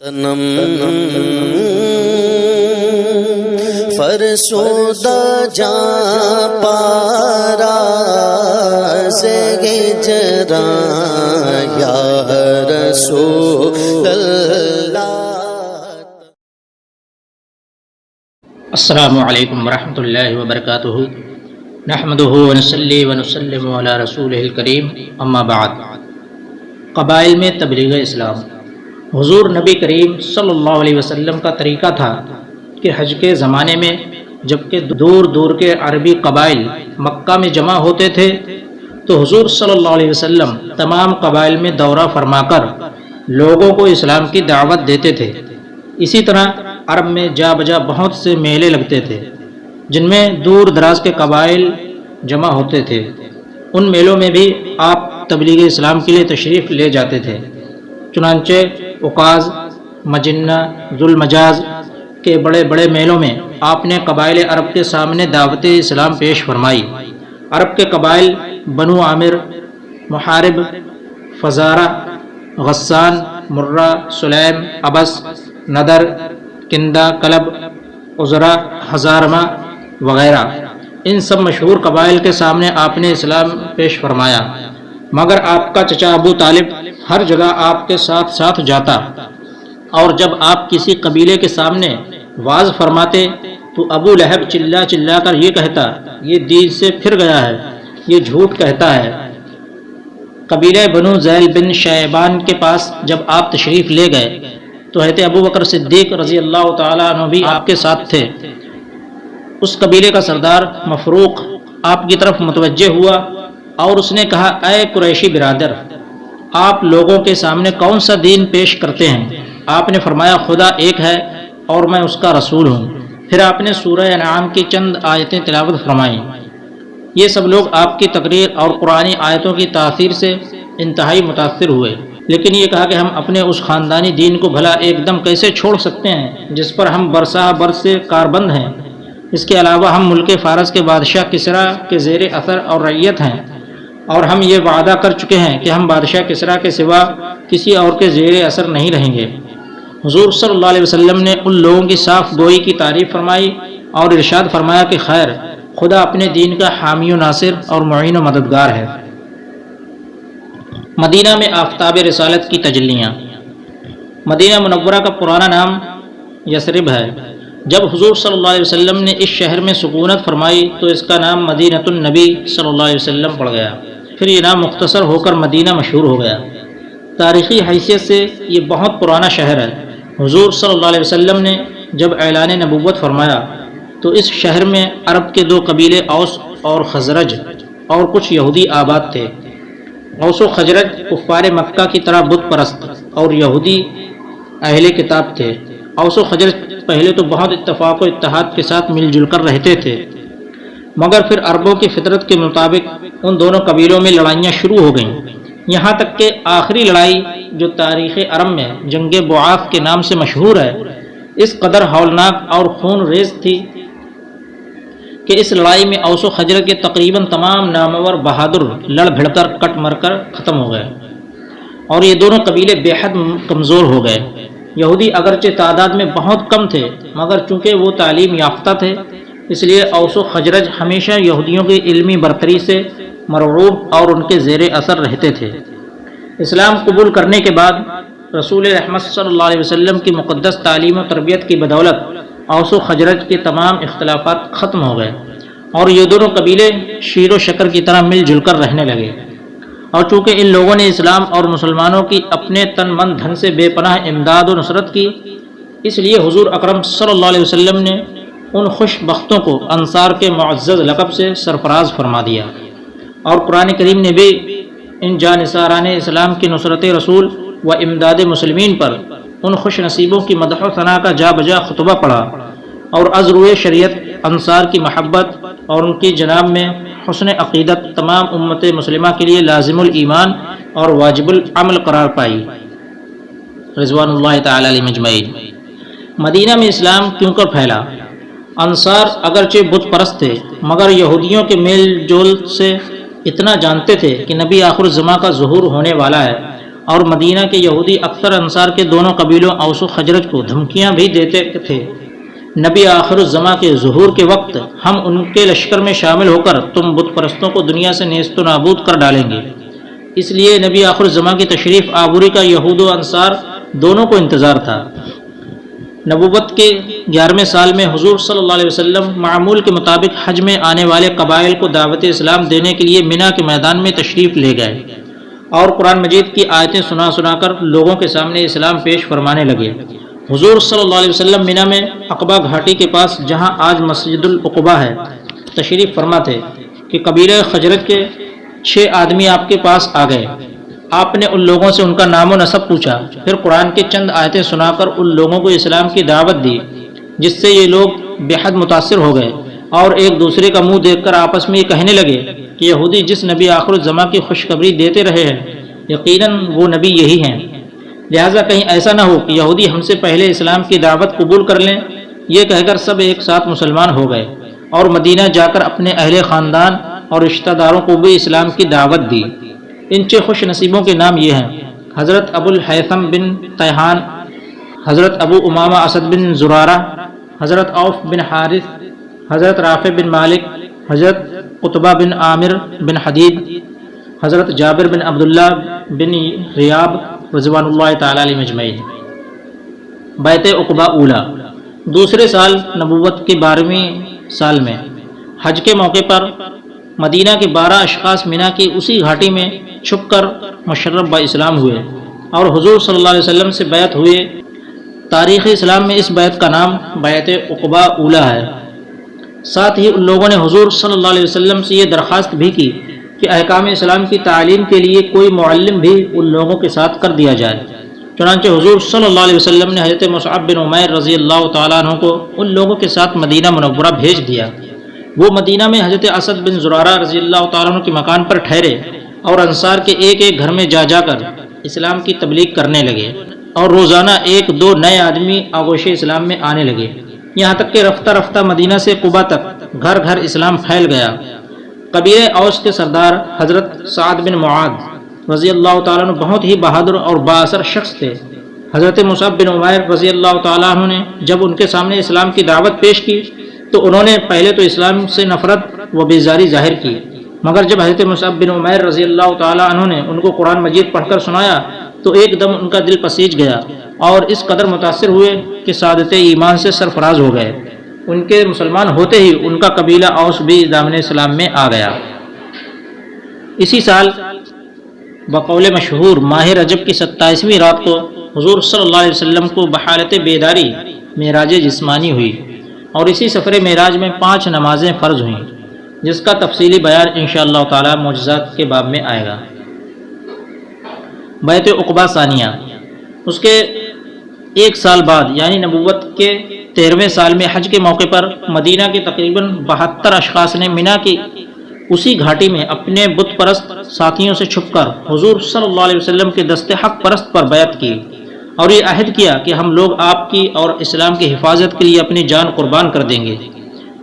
تنم فرسودہ جاں پارا سے ہجراں یا رسول اللہ۔ السلام علیکم ورحمۃ اللہ وبرکاتہ۔ نحمدہ ونصلی ونسلم علی رسولہ الکریم، اما بعد۔ قبائل میں تبلیغ اسلام۔ حضور نبی کریم صلی اللہ علیہ وسلم کا طریقہ تھا کہ حج کے زمانے میں جبکہ دور دور کے عربی قبائل مکہ میں جمع ہوتے تھے تو حضور صلی اللہ علیہ وسلم تمام قبائل میں دورہ فرما کر لوگوں کو اسلام کی دعوت دیتے تھے۔ اسی طرح عرب میں جا بجا بہت سے میلے لگتے تھے جن میں دور دراز کے قبائل جمع ہوتے تھے۔ ان میلوں میں بھی آپ تبلیغ اسلام کے لیے تشریف لے جاتے تھے۔ چنانچہ عکاظ، مجنہ، ذوالمجاز کے بڑے بڑے میلوں میں آپ نے قبائل عرب کے سامنے دعوت اسلام پیش فرمائی۔ عرب کے قبائل بنو عامر، محارب، فزارہ، غسان، مرہ، سلیم، ابس، ندر، کندہ، کلب، عذرا، ہزارمہ وغیرہ، ان سب مشہور قبائل کے سامنے آپ نے اسلام پیش فرمایا، مگر آپ کا چچا ابو طالب ہر جگہ آپ کے ساتھ ساتھ جاتا، اور جب آپ کسی قبیلے کے سامنے وعظ فرماتے تو ابو لہب چلا چلا کر یہ کہتا، یہ دین سے پھر گیا ہے، یہ جھوٹ کہتا ہے۔ قبیلہ بنو ذیل بن شیبان کے پاس جب آپ تشریف لے گئے تو حضرت ابو بکر صدیق رضی اللہ تعالیٰ عنہ بھی آپ کے ساتھ تھے۔ اس قبیلے کا سردار مفروق آپ کی طرف متوجہ ہوا اور اس نے کہا، اے قریشی برادر، آپ لوگوں کے سامنے کون سا دین پیش کرتے ہیں؟ آپ نے فرمایا، خدا ایک ہے اور میں اس کا رسول ہوں۔ پھر آپ نے سورہ انعام کی چند آیتیں تلاوت فرمائیں۔ یہ سب لوگ آپ کی تقریر اور قرآنی آیتوں کی تاثیر سے انتہائی متاثر ہوئے، لیکن یہ کہا کہ ہم اپنے اس خاندانی دین کو بھلا ایک دم کیسے چھوڑ سکتے ہیں جس پر ہم برسہ برس سے کاربند ہیں؟ اس کے علاوہ ہم ملک فارس کے بادشاہ کسریٰ کے زیر اثر اور رعیت ہیں، اور ہم یہ وعدہ کر چکے ہیں کہ ہم بادشاہ کسریٰ کے سوا کسی اور کے زیر اثر نہیں رہیں گے۔ حضور صلی اللہ علیہ وسلم نے ان لوگوں کی صاف گوئی کی تعریف فرمائی اور ارشاد فرمایا کہ خیر، خدا اپنے دین کا حامی و ناصر اور معین و مددگار ہے۔ مدینہ میں آفتاب رسالت کی تجلیاں۔ مدینہ منورہ کا پرانا نام یثرب ہے۔ جب حضور صلی اللہ علیہ وسلم نے اس شہر میں سکونت فرمائی تو اس کا نام مدینہ النبی صلی اللہ علیہ وسلم پڑ گیا، پھر یہ نام مختصر ہو کر مدینہ مشہور ہو گیا۔ تاریخی حیثیت سے یہ بہت پرانا شہر ہے۔ حضور صلی اللہ علیہ وسلم نے جب اعلان نبوت فرمایا تو اس شہر میں عرب کے دو قبیلے اوس اور خزرج اور کچھ یہودی آباد تھے۔ اوس و خزرج کفار مکہ کی طرح بت پرست اور یہودی اہل کتاب تھے۔ اوس و خزرج پہلے تو بہت اتفاق و اتحاد کے ساتھ مل جل کر رہتے تھے، مگر پھر عربوں کی فطرت کے مطابق ان دونوں قبیلوں میں لڑائیاں شروع ہو گئیں، یہاں تک کہ آخری لڑائی جو تاریخ عرب میں جنگ بعاث کے نام سے مشہور ہے، اس قدر ہولناک اور خون ریز تھی کہ اس لڑائی میں اوس و خزرج کے تقریباً تمام نامور بہادر لڑ بھڑ کر کٹ مر کر ختم ہو گئے، اور یہ دونوں قبیلے بے حد کمزور ہو گئے۔ یہودی اگرچہ تعداد میں بہت کم تھے، مگر چونکہ وہ تعلیم یافتہ تھے، اس لیے اوس و خزرج ہمیشہ یہودیوں کی علمی برتری سے مرعوب اور ان کے زیر اثر رہتے تھے۔ اسلام قبول کرنے کے بعد رسول رحمت صلی اللہ علیہ وسلم کی مقدس تعلیم و تربیت کی بدولت اوس و خزرج کے تمام اختلافات ختم ہو گئے اور یہ دونوں قبیلے شیر و شکر کی طرح مل جل کر رہنے لگے۔ اور چونکہ ان لوگوں نے اسلام اور مسلمانوں کی اپنے تن من دھن سے بے پناہ امداد و نصرت کی، اس لیے حضور اکرم صلی اللہ علیہ وسلم نے ان خوش بختوں کو انصار کے معزز لقب سے سرفراز فرما دیا، اور قرآن کریم نے بھی ان جانثاران اسلام کی نصرت رسول و امداد مسلمین پر ان خوش نصیبوں کی مدح و ثنا کا جا بجا خطبہ پڑھا، اور از روئے شریعت انصار کی محبت اور ان کی جناب میں حسن عقیدت تمام امت مسلمہ کے لیے لازم الایمان اور واجب العمل قرار پائی، رضوان اللہ تعالی علیہ مجمعین۔ مدینہ میں اسلام کیوں کر پھیلا؟ انصار اگرچہ بت پرست تھے، مگر یہودیوں کے میل جول سے اتنا جانتے تھے کہ نبی آخر الزماں کا ظہور ہونے والا ہے، اور مدینہ کے یہودی اکثر انصار کے دونوں قبیلوں اوس و خزرج کو دھمکیاں بھی دیتے تھے، نبی آخر الزماں کے ظہور کے وقت ہم ان کے لشکر میں شامل ہو کر تم بت پرستوں کو دنیا سے نیست و نابود کر ڈالیں گے۔ اس لیے نبی آخر الزماں کی تشریف آوری کا یہود و انصار دونوں کو انتظار تھا۔ نبوت کے 11ویں سال میں حضور صلی اللہ علیہ وسلم معمول کے مطابق حج میں آنے والے قبائل کو دعوت اسلام دینے کے لیے مینا کے میدان میں تشریف لے گئے اور قرآن مجید کی آیتیں سنا کر لوگوں کے سامنے اسلام پیش فرمانے لگے۔ حضور صلی اللہ علیہ وسلم مینا میں عقبہ گھاٹی کے پاس جہاں آج مسجد العقبہ ہے تشریف فرما تھے کہ قبیلہ خزرج کے 6 آدمی آپ کے پاس آ گئے۔ آپ نے ان لوگوں سے ان کا نام و نسب پوچھا، پھر قرآن کی چند آیتیں سنا کر ان لوگوں کو اسلام کی دعوت دی، جس سے یہ لوگ بے حد متاثر ہو گئے اور ایک دوسرے کا منہ دیکھ کر آپس میں یہ کہنے لگے کہ یہودی جس نبی آخر الزماں کی خوشخبری دیتے رہے ہیں یقیناً وہ نبی یہی ہیں، لہٰذا کہیں ایسا نہ ہو کہ یہودی ہم سے پہلے اسلام کی دعوت قبول کر لیں۔ یہ کہہ کر سب ایک ساتھ مسلمان ہو گئے اور مدینہ جا کر اپنے اہل خاندان اور رشتہ داروں کو بھی اسلام کی دعوت دی۔ ان 6 خوش نصیبوں کے نام یہ ہیں: حضرت ابو الحیثم بن طیحان، حضرت ابو امامہ اسد بن زرارہ، حضرت عوف بن حارث، حضرت رافع بن مالک، حضرت قطبہ بن عامر بن حدید، حضرت جابر بن عبداللہ بن ریاب رضوان اللہ تعالی علیہ مجمعین۔ بیعت عقبہ اولیٰ، دوسرے سال نبوت کے 12ویں سال میں حج کے موقع پر مدینہ کے 12 اشخاص مینا کی اسی گھاٹی میں چھپ کر مشرف با اسلام ہوئے اور حضور صلی اللہ علیہ وسلم سے بیعت ہوئے۔ تاریخ اسلام میں اس بیعت کا نام بیعت عقبہ اولیٰ ہے۔ ساتھ ہی ان لوگوں نے حضور صلی اللہ علیہ وسلم سے یہ درخواست بھی کی کہ احکام اسلام کی تعلیم کے لیے کوئی معلم بھی ان لوگوں کے ساتھ کر دیا جائے۔ چنانچہ حضور صلی اللہ علیہ وسلم نے حضرت مصعب بن عمیر رضی اللہ تعالیٰ عنہ کو ان لوگوں کے ساتھ مدینہ منورہ بھیج دیا۔ وہ مدینہ میں حضرت اسد بن زرارہ رضی اللہ تعالیٰ عنہ کے مکان پر ٹھہرے اور انصار کے ایک گھر میں جا کر اسلام کی تبلیغ کرنے لگے اور روزانہ 1-2 نئے آدمی آغوش اسلام میں آنے لگے، یہاں تک کہ رفتہ رفتہ مدینہ سے قبا تک گھر گھر اسلام پھیل گیا۔ قبیلہ اوس کے سردار حضرت سعد بن معاذ رضی اللہ تعالیٰ عنہ بہت ہی بہادر اور بااثر شخص تھے۔ حضرت مصعب بن عمیر رضی اللہ تعالیٰ عنہ نے جب ان کے سامنے اسلام کی دعوت پیش کی تو انہوں نے پہلے تو اسلام سے نفرت و بیزاری ظاہر کی، مگر جب حضرت مصعب بن عمیر رضی اللہ تعالیٰ عنہ نے ان کو قرآن مجید پڑھ کر سنایا تو ایک دم ان کا دل پسیج گیا اور اس قدر متاثر ہوئے کہ سعادت ایمان سے سرفراز ہو گئے۔ ان کے مسلمان ہوتے ہی ان کا قبیلہ اوس بھی دامن اسلام میں آ گیا۔ اسی سال بقول مشہور ماہ رجب کی 27ویں رات کو حضور صلی اللہ علیہ وسلم کو بحالت بیداری معراج جسمانی ہوئی اور اسی سفر معراج میں 5 نمازیں فرض ہوئیں، جس کا تفصیلی بیان انشاءاللہ تعالی معجزات کے باب میں آئے گا۔ بیعت عقبہ ثانیہ، اس کے 1 سال بعد یعنی نبوت کے 13ویں سال میں حج کے موقع پر مدینہ کے تقریباً 72 اشخاص نے مینا کی اسی گھاٹی میں اپنے بت پرست ساتھیوں سے چھپ کر حضور صلی اللہ علیہ وسلم کے دست حق پرست پر بیعت کی اور یہ عہد کیا کہ ہم لوگ آپ کی اور اسلام کی حفاظت کے لیے اپنی جان قربان کر دیں گے۔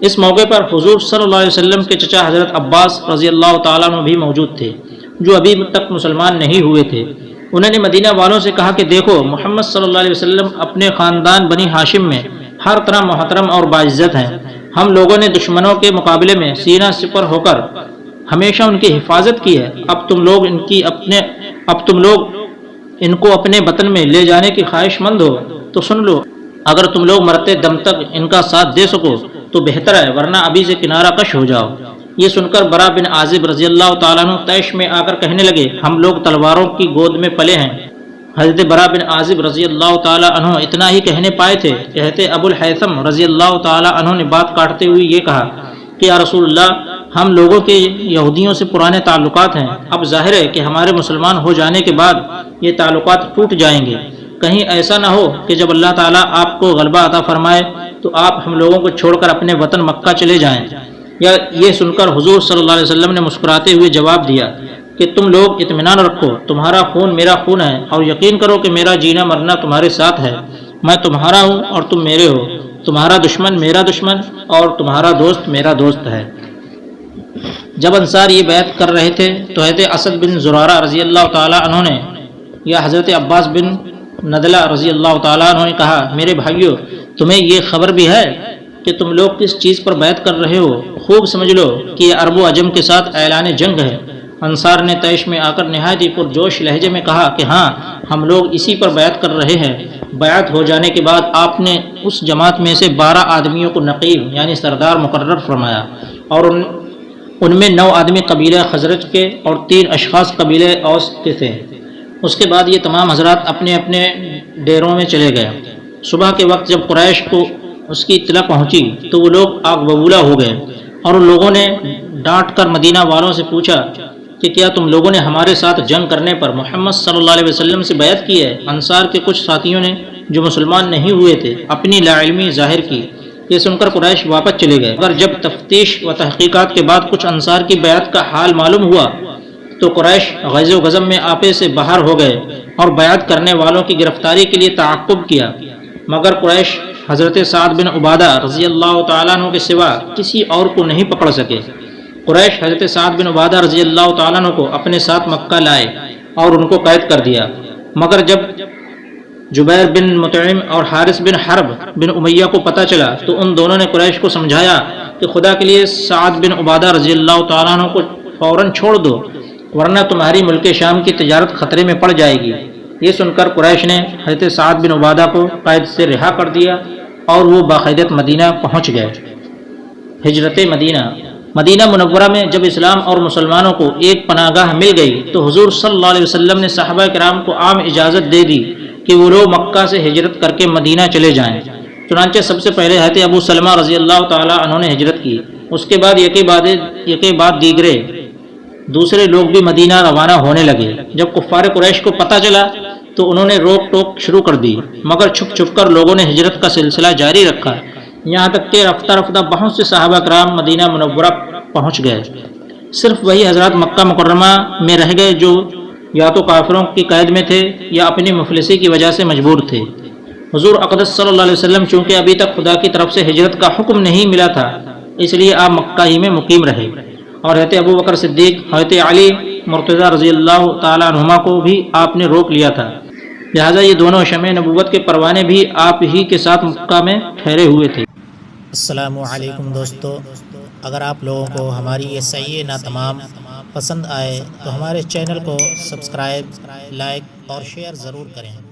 اس موقع پر حضور صلی اللہ علیہ وسلم کے چچا حضرت عباس رضی اللہ تعالیٰ عنہ بھی موجود تھے، جو ابھی تک مسلمان نہیں ہوئے تھے۔ انہوں نے مدینہ والوں سے کہا کہ دیکھو، محمد صلی اللہ علیہ وسلم اپنے خاندان بنی ہاشم میں ہر طرح محترم اور باعزت ہیں۔ ہم لوگوں نے دشمنوں کے مقابلے میں سینہ سپر ہو کر ہمیشہ ان کی حفاظت کی ہے۔ اب تم لوگ ان کو اپنے وطن میں لے جانے کی خواہش مند ہو تو سن لو، اگر تم لوگ مرتے دم تک ان کا ساتھ دے سکو تو بہتر ہے، ورنہ ابھی سے کنارہ کش ہو جاؤ۔ یہ سن کر برا بن عازب رضی اللہ تعالیٰ عنہ طیش میں آ کر کہنے لگے، ہم لوگ تلواروں کی گود میں پلے ہیں۔ حضرت برا بن عازب رضی اللہ تعالیٰ عنہ اتنا ہی کہنے پائے تھے کہ حضرت ابو الحیثم رضی اللہ تعالیٰ عنہ نے بات کاٹتے ہوئے یہ کہا کہ یا رسول اللہ، ہم لوگوں کے یہودیوں سے پرانے تعلقات ہیں، اب ظاہر ہے کہ ہمارے مسلمان ہو جانے کے بعد یہ تعلقات ٹوٹ جائیں گے۔ کہیں ایسا نہ ہو کہ جب اللہ تعالیٰ آپ کو غلبہ عطا فرمائے تو آپ ہم لوگوں کو چھوڑ کر اپنے وطن مکہ چلے جائیں۔ یا یہ سن کر حضور صلی اللہ علیہ وسلم نے مسکراتے ہوئے جواب دیا کہ تم لوگ اطمینان رکھو، تمہارا خون میرا خون ہے اور یقین کرو کہ میرا جینا مرنا تمہارے ساتھ ہے۔ میں تمہارا ہوں اور تم میرے ہو، تمہارا دشمن میرا دشمن اور تمہارا دوست میرا دوست ہے۔ جب انصار یہ بیعت کر رہے تھے تو حضرت اسد بن زرارہ رضی اللہ تعالیٰ عنہ نے یا حضرت عباس بن ندلہ رضی اللہ تعالیٰ عنہ نے کہا میرے بھائیو تمہیں یہ خبر بھی ہے کہ تم لوگ کس چیز پر بیعت کر رہے ہو؟ خوب سمجھ لو کہ یہ عرب و عجم کے ساتھ اعلان جنگ ہے۔ انصار نے طیش میں آ کر نہایت ہی پرجوش لہجے میں کہا کہ ہاں ہم لوگ اسی پر بیعت کر رہے ہیں۔ بیعت ہو جانے کے بعد آپ نے اس جماعت میں سے 12 آدمیوں کو نقیب یعنی سردار مقرر فرمایا اور ان میں 9 آدمی قبیلہ خزرج کے اور 3 اشخاص قبیلہ اوس کے تھے۔ اس کے بعد یہ تمام حضرات اپنے اپنے ڈیروں میں چلے گئے۔ صبح کے وقت جب قریش کو اس کی اطلاع پہنچی تو وہ لوگ آگ ببولا ہو گئے اور ان لوگوں نے ڈانٹ کر مدینہ والوں سے پوچھا کہ کیا تم لوگوں نے ہمارے ساتھ جنگ کرنے پر محمد صلی اللہ علیہ وسلم سے بیعت کی ہے؟ انصار کے کچھ ساتھیوں نے جو مسلمان نہیں ہوئے تھے اپنی لا علمی ظاہر کی۔ یہ سن کر قریش واپس چلے گئے، مگر جب تفتیش و تحقیقات کے بعد کچھ انصار کی بیعت کا حال معلوم ہوا تو قریش غیظ و غضب میں آپے سے باہر ہو گئے اور بیعت کرنے والوں کی گرفتاری کے لیے تعاقب کیا، مگر قریش حضرت سعد بن عبادہ رضی اللہ تعالیٰ عنہ کے سوا کسی اور کو نہیں پکڑ سکے۔ قریش حضرت سعد بن عبادہ رضی اللہ تعالیٰ عنہ کو اپنے ساتھ مکہ لائے اور ان کو قید کر دیا، مگر جب جبیر بن مطعم اور حارث بن حرب بن امیہ کو پتہ چلا تو ان دونوں نے قریش کو سمجھایا کہ خدا کے لیے سعد بن عبادہ رضی اللہ تعالیٰ عنہ کو فوراً چھوڑ دو ورنہ تمہاری ملک شام کی تجارت خطرے میں پڑ جائے گی۔ یہ سن کر قریش نے حضرت سعد بن عبادہ کو قید سے رہا کر دیا اور وہ باقاعدت مدینہ پہنچ گئے۔ ہجرت مدینہ۔ مدینہ منورہ میں جب اسلام اور مسلمانوں کو ایک پناہ گاہ مل گئی تو حضور صلی اللہ علیہ وسلم نے صحابہ کرام کو عام اجازت دے دی کہ وہ لوگ مکہ سے ہجرت کر کے مدینہ چلے جائیں۔ چنانچہ سب سے پہلے حضرت ابو سلمہ رضی اللہ تعالیٰ عنہ نے ہجرت کی، اس کے بعد یکے بعد دیگرے دوسرے لوگ بھی مدینہ روانہ ہونے لگے۔ جب کفار قریش کو پتہ چلا تو انہوں نے روک ٹوک شروع کر دی، مگر چھپ چھپ کر لوگوں نے ہجرت کا سلسلہ جاری رکھا، یہاں تک کہ رفتہ رفتہ بہت سے صحابہ کرام مدینہ منورہ پہنچ گئے۔ صرف وہی حضرات مکہ مکرمہ میں رہ گئے جو یا تو کافروں کی قید میں تھے یا اپنی مفلسی کی وجہ سے مجبور تھے۔ حضور اقدس صلی اللہ علیہ وسلم چونکہ ابھی تک خدا کی طرف سے ہجرت کا حکم نہیں ملا تھا، اس لیے آپ مکہ ہی میں مقیم رہے، اور حضرت ابو بکر صدیق، حضرت علی مرتضیٰ رضی اللہ تعالیٰ عنہما کو بھی آپ نے روک لیا تھا، لہٰذا یہ دونوں شمع نبوت کے پروانے بھی آپ ہی کے ساتھ مکہ میں ٹھہرے ہوئے تھے۔ السلام علیکم دوستو، اگر آپ لوگوں کو ہماری یہ صحیح نہ تمام پسند آئے تو ہمارے چینل کو سبسکرائب، لائک اور شیئر ضرور کریں۔